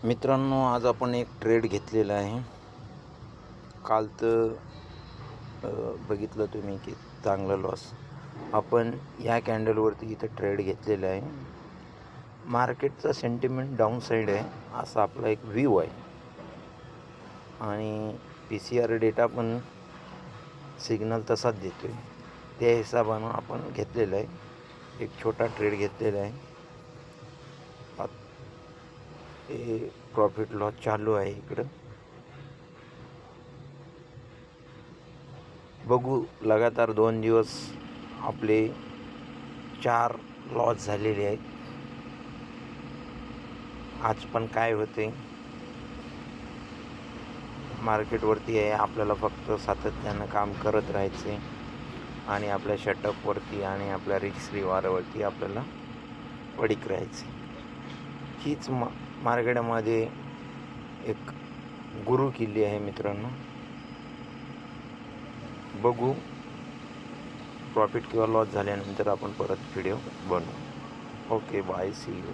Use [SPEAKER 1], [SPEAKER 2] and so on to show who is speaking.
[SPEAKER 1] मित्रांनो, आज आपण एक ट्रेड घेतलेला आहे. काल तर बघितलं तुम्ही की चांगला लॉस. आपण ह्या कॅन्डलवरती इथं ट्रेड घेतलेला आहे. मार्केटचा सेंटिमेंट डाऊन साईड आहे, असा आपला एक व्ह्यू आहे. आणि PCR डेटा पण सिग्नल तसाच देतो आहे. त्या हिशोबानं आपण घेतलेलं आहे. एक छोटा ट्रेड घेतलेला आहे. हे प्रॉफिट लॉस चालू आहे इकडं. बघू, लगातार 2 दिवस आपले 4 लॉस झालेले आहेत. आज पण काय होते मार्केटवरती आहे, आपल्याला फक्त सातत्यानं काम करत राहायचे आणि आपल्या शटअपवरती आणि आपल्या रिस्क रिवॉर्डवरती आपल्याला पडीक राहायचे. हीच मार्केटमध्ये एक गुरु किल्ली आहे मित्रांनो. बघू, प्रॉफिट किंवा लॉस झाल्यानंतर आपण परत व्हिडिओ बनवू. Okay, bye, see you.